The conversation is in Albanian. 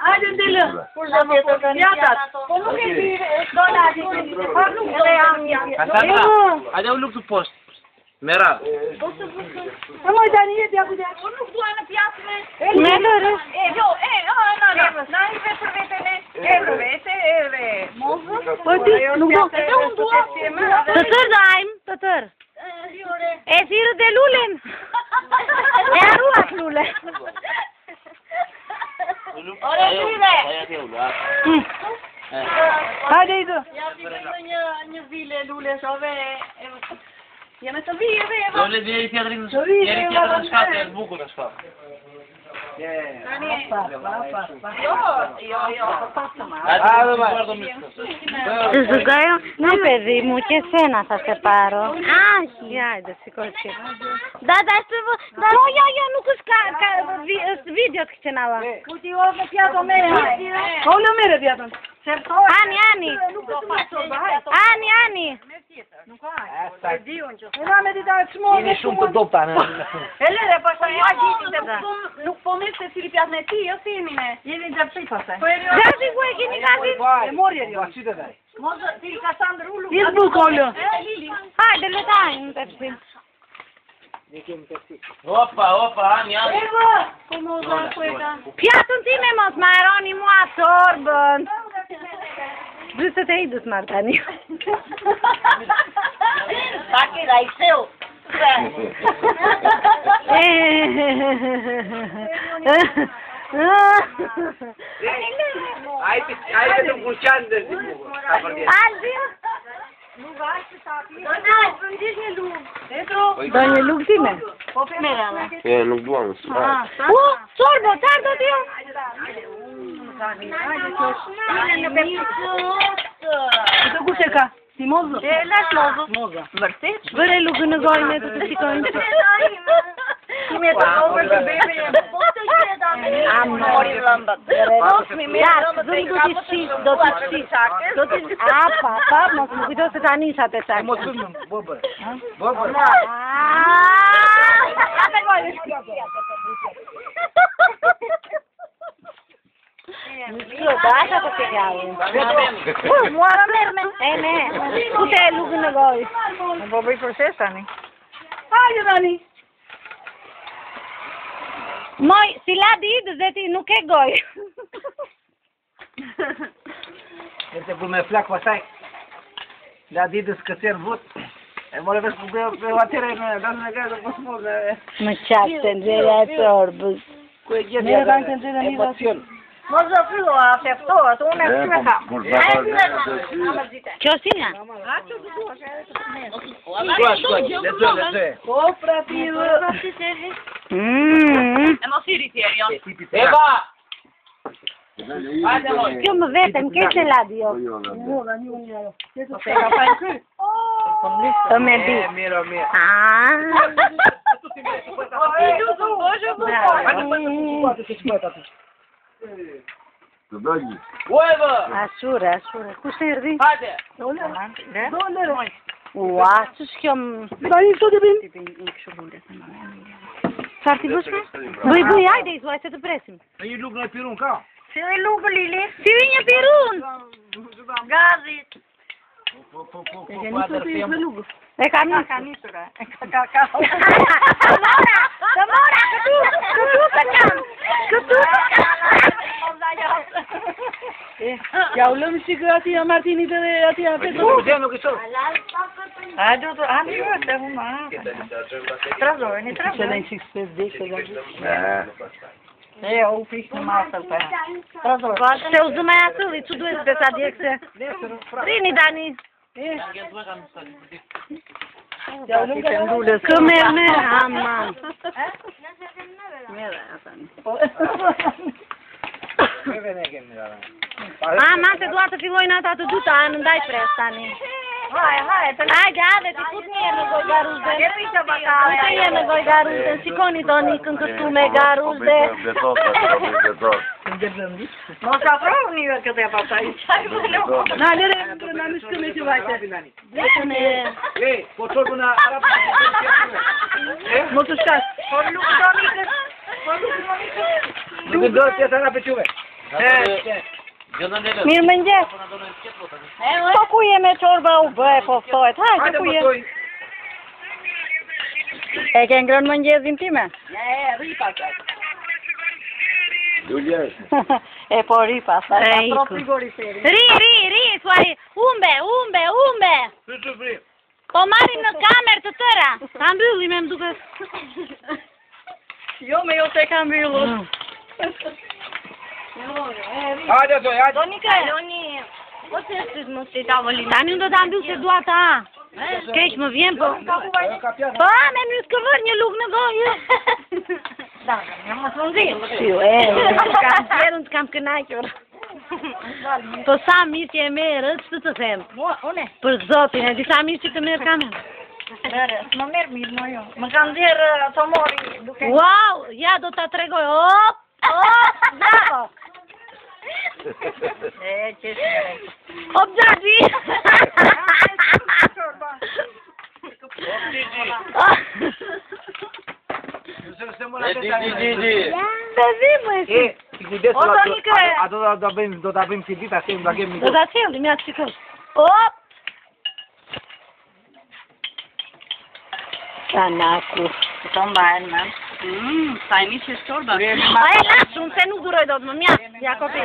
Hajde ndilë. Pjatat. Po nuk e di, do na di. Po nuk do jam një. Hajde u luk të poshtë. Mera. Moj tani jeti apo dhe. Po nuk dua në pjatë me. Me lërë. Jo, na i vetë për veten e. Vete. Mos. Po ti nuk do. Unë dua. Të tërë dajmë, të tërë. E thirë dhe lullin. E arruat lullin. Ore vile. Hajde i du. Ja ti një vile lule shove. Jeme të vijeve, Eva. Do le djeri tjetërin në shkatë e buku të shkatë. Të zëgajo, në pedhi mu që sena sa se paro. Jajde, si ko që. Da, nuk është video të këqenava. Kuti o me pjato me. O në mere pjaton. Ani. Nuk ka. E di unë që. E me dita e çmo. Jeni shumë të dopta në. Elere, pastaj nuk po mirë se cili pjatë në ti, jo si mine. Jeni gjapësit pastaj. Gazi ku e keni gazi? E morje jo. Mos ti ka sandër ulu. Ti s'bu kollo. Lili. Hajde, le tajnë të përsim. Opa, Ani. Eva, po moza kueta. Pjatën ti me mos ma eroni mua sorbën. Gjysët e idus martani. Saki da i seu. Ajde të mbuqanë dhe si buku. Aldi? Nuk ashtë sapi. Përndish një lukë. Do një lukë ti me? Po për mera. Nuk duam. Sorbo, qarë do t'jo? Të ku që ka? Si mozo? E, lash mozo. Vërtet? Vëre lukë në gojnë me të të shikojnë. Si me të over të bebe. Po të që da me një mori lëmbët. Do të shqis. Pa, mos më kujto se ta nisat e qakë. Mos vëmë, bobër. Dajta po të gjallë. Mua mërme. Kute e lukë në gojë. Në po bëj proces tani. Hajde tani. Moj, si la ditë dhe ti nuk e gojë. E të ku me flak pasaj. La ditës këtër vot. E more vesh ku gëjë atire në dasë në gëjë dhe posmur. Më qakë të nxerja e torbës. Ku e gjithë emocion. Mos do fillo a ftohet, unë e më kam. Kjo si nga? Lezë. Po prativë. E mos i ritjeri, jo. Eva! Kjo më vetëm, kese ladi jo. Të me di. Miro. Të dojnë. Ueva! Ashure. Kush e rri? Hajde! Dollar. Ua, që shkjo më... Bani këto të bim? Qarë ti bësh me? Bëj, hajde i thuaj se të presim. E një lukë në pirun, ka? Si dhe lukë, Lili? Si vi një pirun! Gazit. E ka një. Të mora, këtu Ja u lëmë shikë ati a Martinit edhe ati a Petro. Nuk i shoh. A do të ani vërte huma. Trazojeni. Që në qikë s'pes dekë E, u pikë në masër për. Trazoj. Se u zëma e atëlli, që duhet të sa djekse? Rini, Dani. Ja u lëmë të ndullet. Këmerne, aman. Ma se duar të fillojnë ata të duta, në ndaj pres tani. Hajde, ti kut një në goj garuzde. Kut një në goj garuzde, shikoni toni këtu me garuzde. Mos afrohu një këtë e pasaj. Na, lere, na në shkëme që vajte. Po të shorbu në arabë. Mos të shkash. Por nuk do mikës. do të ta na pëlqyve. Mirë më njës. Po ku je me çorba u bë, po ftohet. Hajde ku je. E ke ngrënë më njëzin time? Rri pasaj. Dulje. E po rri pasaj. Ri, thuaj, umbe. Po marrim në kamerë të tëra. Ta mbyllim e më duke. Jo, me jo se ka mbyllur. Hajde, hajde. Donika, po se është mos të tavolin. Tani unë do ta mbyll se dua ta. Keq më vjen po. Po, me më skëvër një lukë në gojë. Ja mos më nxjerr. Jo, kam qenë, kam kënaqur. Po sa mirë e merë, ç'të të them? Unë. Për zotin, e disa mirë që të merë kamerë. Më merr mirë më jo. Më kanë nxjerr të mori duke. Wow, ja do ta tregoj. Hop, bravo. Hop, Gjaxhi. Do ta bëjmë si dita, se do kemi. Do ta çellim, ja shikoj. Hop. Kanaku. Të mbajnë, man. Sa e mi që shtorba. A e lasë, unë se nuk duroj do të më mjaftë, Jakobi.